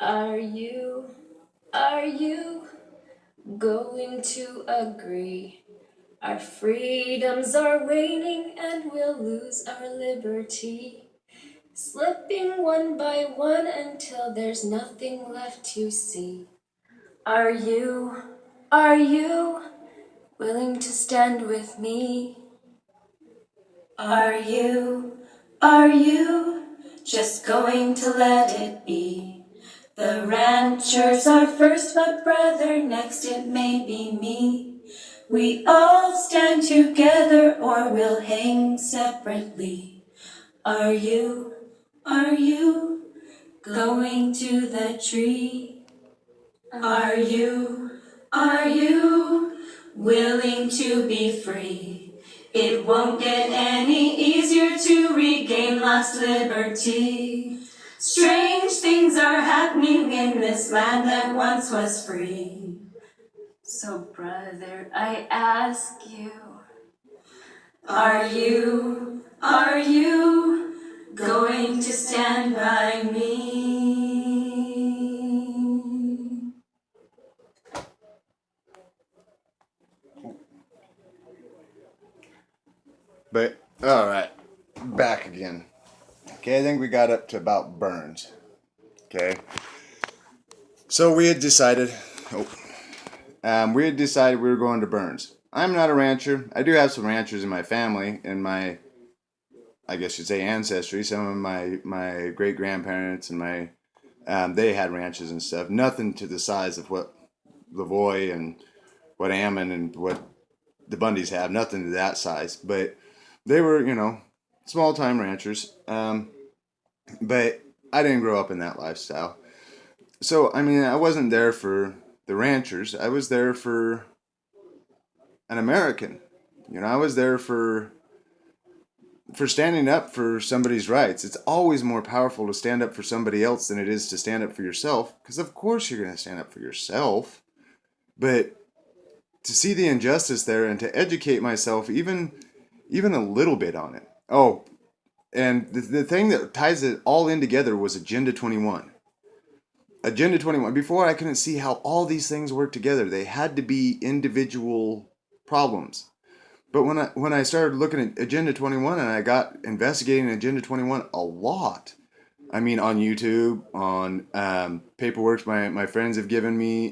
Are you, are you going to agree? Our freedoms are waning and we'll lose our liberty. Slipping one by one until there's nothing left to see. Are you willing to stand with me? Are you just going to let it be? The ranchers are first, but brother, next it may be me. We all stand together or we'll hang separately. Are you going to the tree? Are you willing to be free? It won't get any easier to regain lost liberty. Strange things are happening in this land that once was free. So, brother, I ask you, are you going to stand by me? But, alright, back again. Okay, I think we got up to about Burns. Okay. So we had decided, we were going to Burns. I'm not a rancher. I do have some ranchers in my family, in my, I guess you'd say, ancestry. Some of my great grandparents and they had ranches and stuff. Nothing to the size of what Lavoy and what Ammon and what the Bundys have. Nothing to that size. But they were, small time ranchers. But I didn't grow up in that lifestyle. So, I mean, I wasn't there for the ranchers. I was there for an American. I was there for standing up for somebody's rights. It's always more powerful to stand up for somebody else than it is to stand up for yourself, because of course you're going to stand up for yourself. But to see the injustice there and to educate myself even a little bit on it. Oh, and the thing that ties it all in together was Agenda 21. Agenda 21. Before, I couldn't see how all these things work together. They had to be individual problems. But when I started looking at Agenda 21 and I got investigating Agenda 21 a lot, I mean, on YouTube, on paperwork my friends have given me,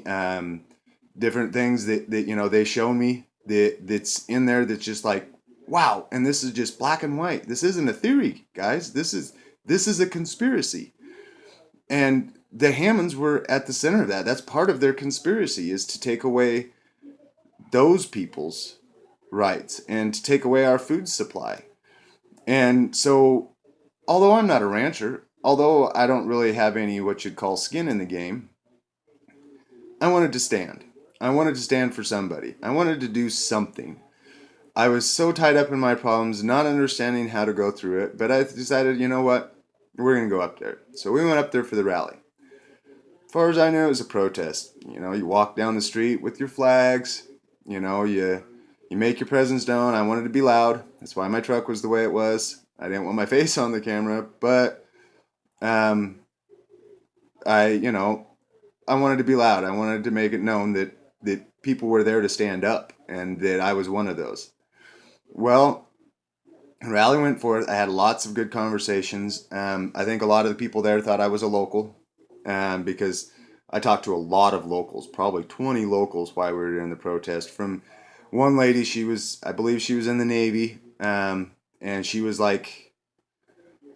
different things that they show me that's in there that's just like, wow, and this is just black and white. This isn't a theory, guys. This is a conspiracy. And the Hammonds were at the center of that. That's part of their conspiracy, is to take away those people's rights and to take away our food supply. And so, although I'm not a rancher, although I don't really have any what you'd call skin in the game, I wanted to stand. I wanted to stand for somebody. I wanted to do something. I was so tied up in my problems, not understanding how to go through it, but I decided, you know what? We're going to go up there. So we went up there for the rally. As far as I knew, it was a protest. You walk down the street with your flags. You make your presence known. I wanted to be loud. That's why my truck was the way it was. I didn't want my face on the camera, but I wanted to be loud. I wanted to make it known that people were there to stand up and that I was one of those. Well, rally went forth. I had lots of good conversations. I think a lot of the people there thought I was a local, because I talked to a lot of locals, probably 20 locals while we were in the protest. From one lady, I believe she was in the Navy, and she was like,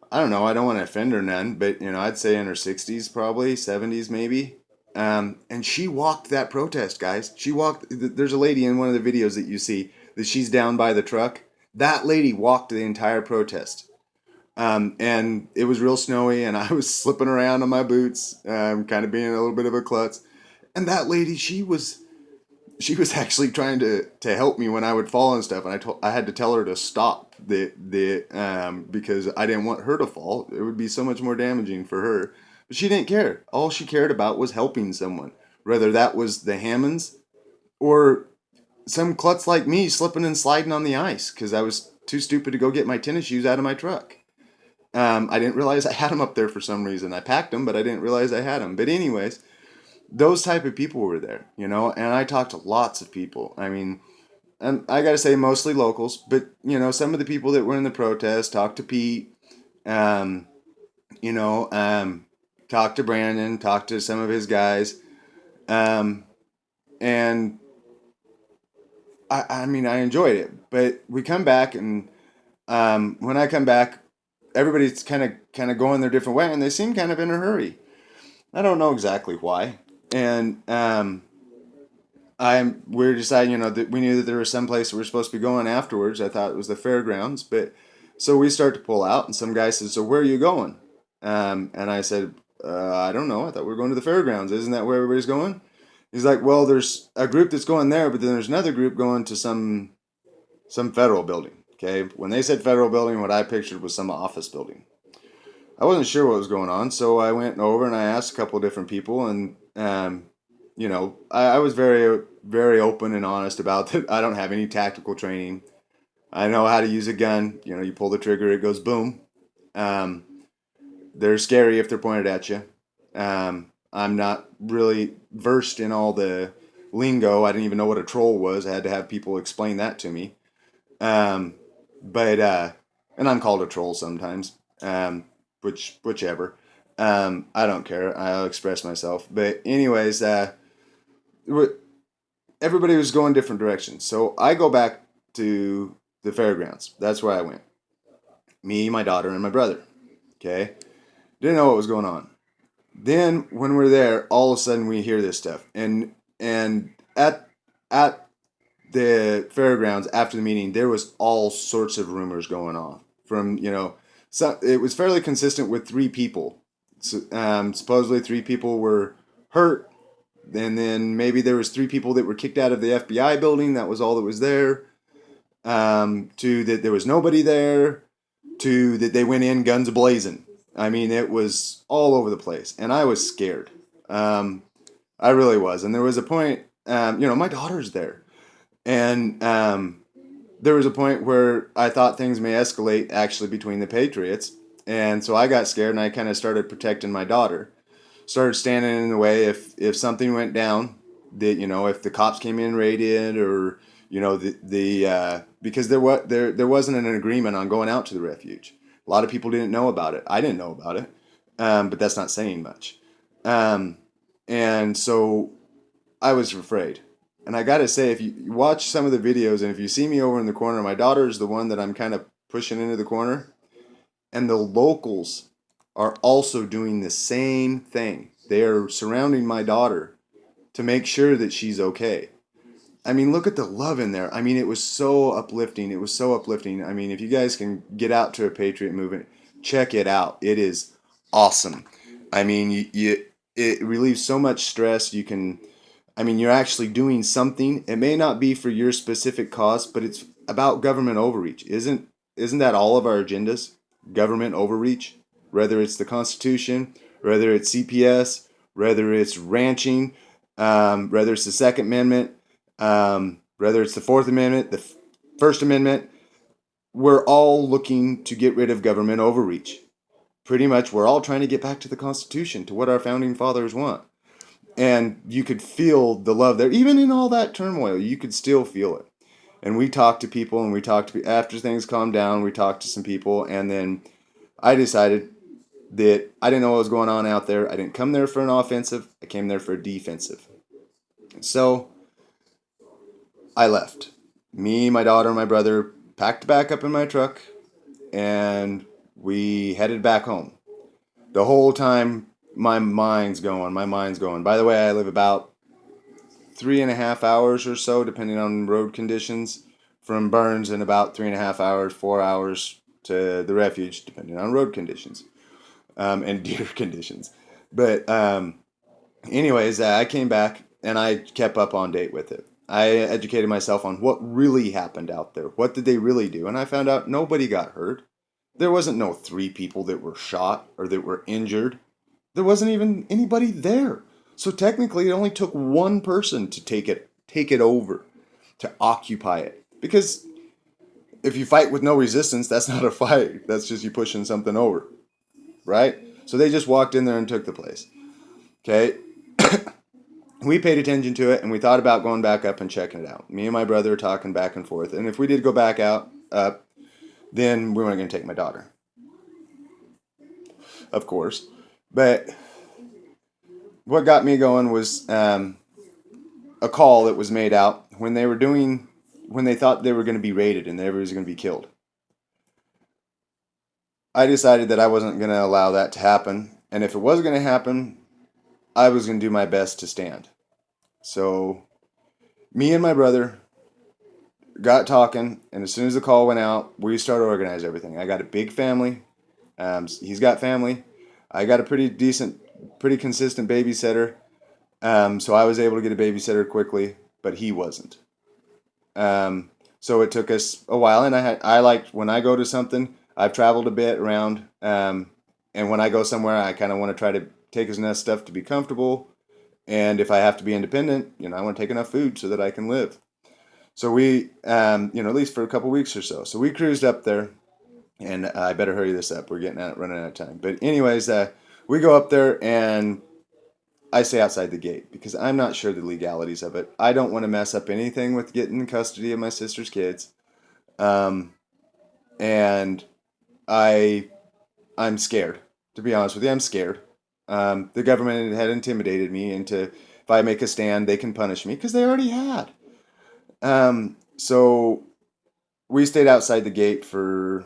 I don't know, I don't want to offend her none, but I'd say in her 60s, probably 70s, maybe. And she walked that protest, guys. She walked. There's a lady in one of the videos that you see that she's down by the truck. That lady walked the entire protest. And it was real snowy, and I was slipping around on my boots, kind of being a little bit of a klutz. And that lady, she was actually trying to help me when I would fall and stuff. And I had to tell her to stop because I didn't want her to fall. It would be so much more damaging for her. But she didn't care. All she cared about was helping someone, whether that was the Hammonds or some klutz like me slipping and sliding on the ice because I was too stupid to go get my tennis shoes out of my truck. I didn't realize I had them up there for some reason. I packed them, but I didn't realize I had them. But anyways, those type of people were there, and I talked to lots of people. I mean, and I got to say mostly locals, but some of the people that were in the protest, talked to Pete, um, you know, um, talked to Brandon, talked to some of his guys, um, and I mean, I enjoyed it. But we come back, and when I come back, everybody's kind of going their different way, and they seem kind of in a hurry. I don't know exactly why. And we're deciding, that we knew that there was some place we were supposed to be going afterwards. I thought it was the fairgrounds, but so we start to pull out, and some guy says, "So where are you going?" And I said, "I don't know. I thought we were going to the fairgrounds. Isn't that where everybody's going?" He's like, "Well, there's a group that's going there, but then there's another group going to some federal building." Okay, when they said federal building, what I pictured was some office building. I wasn't sure what was going on, so I went over and I asked a couple of different people, and I was very, very open and honest about that. I don't have any tactical training. I know how to use a gun. You pull the trigger, it goes boom. Um, they're scary if they're pointed at you. I'm not really versed in all the lingo. I didn't even know what a troll was. I had to have people explain that to me. Um, but and I'm called a troll sometimes. Whichever. I don't care. I'll express myself. But anyways, everybody was going different directions. So I go back to the fairgrounds. That's where I went. Me, my daughter, and my brother. Okay. Didn't know what was going on. Then when we're there, all of a sudden we hear this stuff, and at the fairgrounds after the meeting, there was all sorts of rumors going on. From so it was fairly consistent with three people. So, supposedly three people were hurt, and then maybe there was three people that were kicked out of the FBI building. That was all that was there. To that there was nobody there. To that they went in guns blazing. I mean, it was all over the place, and I was scared. I really was, and there was a point. My daughter's there, and there was a point where I thought things may escalate actually between the Patriots, and so I got scared, and I kind of started protecting my daughter. Started standing in the way if something went down, that if the cops came in, raided, or the because there wasn't an agreement on going out to the refuge. A lot of people didn't know about it. I didn't know about it, but that's not saying much. Um, and so I was afraid. And I got to say, if you watch some of the videos and if you see me over in the corner, my daughter is the one that I'm kind of pushing into the corner. And the locals are also doing the same thing. They are surrounding my daughter to make sure that she's okay. I mean, look at the love in there. I mean, it was so uplifting. It was so uplifting. I mean, if you guys can get out to a Patriot movement, check it out. It is awesome. I mean, it relieves so much stress. I mean, you're actually doing something. It may not be for your specific cause, but it's about government overreach. Isn't that all of our agendas? Government overreach, whether it's the Constitution, whether it's CPS, whether it's ranching, whether it's the Second Amendment, whether it's the Fourth Amendment, the First Amendment. We're all looking to get rid of government overreach. Pretty much, we're all trying to get back to the Constitution, to what our founding fathers want. And you could feel the love there. Even in all that turmoil, you could still feel it. And we talked to people, and after things calmed down, we talked to some people, and then I decided that I didn't know what was going on out there. I didn't come there for an offensive. I came there for a defensive. So I left. Me, my daughter, and my brother packed back up in my truck, and we headed back home. The whole time, my mind's going. By the way, I live about 3.5 hours or so, depending on road conditions, from Burns, and about 3.5 hours, 4 hours to the refuge, depending on road conditions, and deer conditions. But anyways, I came back and I kept up on date with it. I educated myself on what really happened out there. What did they really do? And I found out nobody got hurt. There wasn't no 3 people that were shot or that were injured. There wasn't even anybody there. So technically, it only took one person to take it over, to occupy it. Because if you fight with no resistance, that's not a fight. That's just you pushing something over, right? So they just walked in there and took the place. Okay. We paid attention to it and we thought about going back up and checking it out. Me and my brother were talking back and forth. And if we did go back up, then we weren't going to take my daughter, of course. But what got me going was a call that was made out when they thought they were going to be raided and everybody was going to be killed. I decided that I wasn't going to allow that to happen. And if it was going to happen, I was going to do my best to stand. So me and my brother got talking, and as soon as the call went out, we started organizing everything. I got a big family. He's got family. I got a pretty consistent babysitter. So I was able to get a babysitter quickly, but he wasn't. So it took us a while, and I like when I go to something, I've traveled a bit around, and when I go somewhere, I kind of want to try to take enough stuff to be comfortable. And if I have to be independent, I want to take enough food so that I can live. So we, at least for a couple weeks or so. So we cruised up there, and I better hurry this up. We're running out of time. But anyways, we go up there, and I stay outside the gate because I'm not sure the legalities of it. I don't want to mess up anything with getting custody of my sister's kids, and I'm scared. To be honest with you, I'm scared. The government had intimidated me into if I make a stand, they can punish me because they already had. So we stayed outside the gate for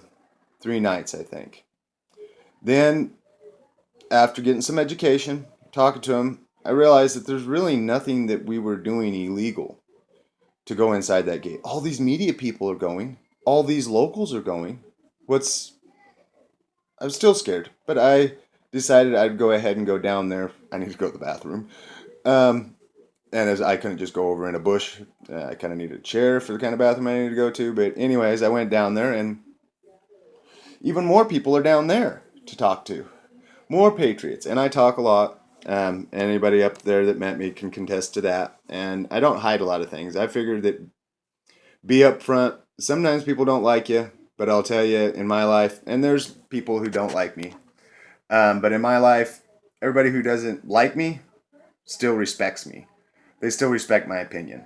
3 nights, I think. Then, after getting some education, talking to him, I realized that there's really nothing that we were doing illegal to go inside that gate. All these media people are going. All these locals are going. I'm still scared, but I decided I'd go ahead and go down there. I need to go to the bathroom. And as I couldn't just go over in a bush, I kind of needed a chair for the kind of bathroom I needed to go to. But anyways, I went down there, and even more people are down there to talk to. More patriots, and I talk a lot. Anybody up there that met me can contest to that. And I don't hide a lot of things. I figured that be upfront. Sometimes people don't like you, but I'll tell you, in my life, and there's people who don't like me. But in my life, everybody who doesn't like me still respects me. They still respect my opinion.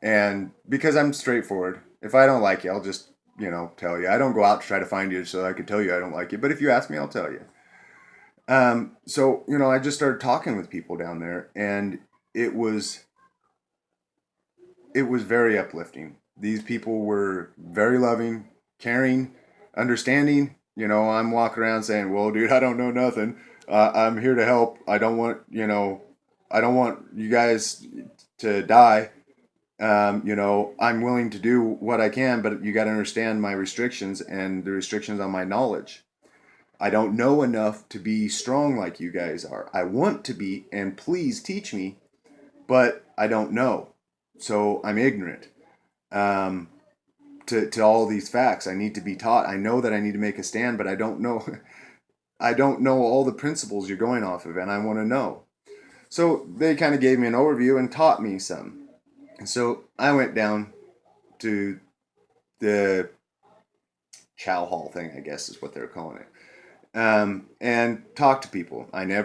And because I'm straightforward, if I don't like you, I'll just, tell you. I don't go out to try to find you so I could tell you I don't like you. But if you ask me, I'll tell you. So, I just started talking with people down there, and it was very uplifting. These people were very loving, caring, understanding. I'm walking around saying, well, dude, I don't know nothing. I'm here to help. I don't want you guys to die. I'm willing to do what I can, but you got to understand my restrictions and the restrictions on my knowledge. I don't know enough to be strong like you guys are. I want to be, and please teach me, but I don't know. So I'm ignorant to all these facts. I need to be taught. I know that I need to make a stand, but I don't know. I don't know all the principles you're going off of, and I want to know. So they kind of gave me an overview and taught me some. And so I went down to the chow hall thing, I guess is what they're calling it, and talked to people. I never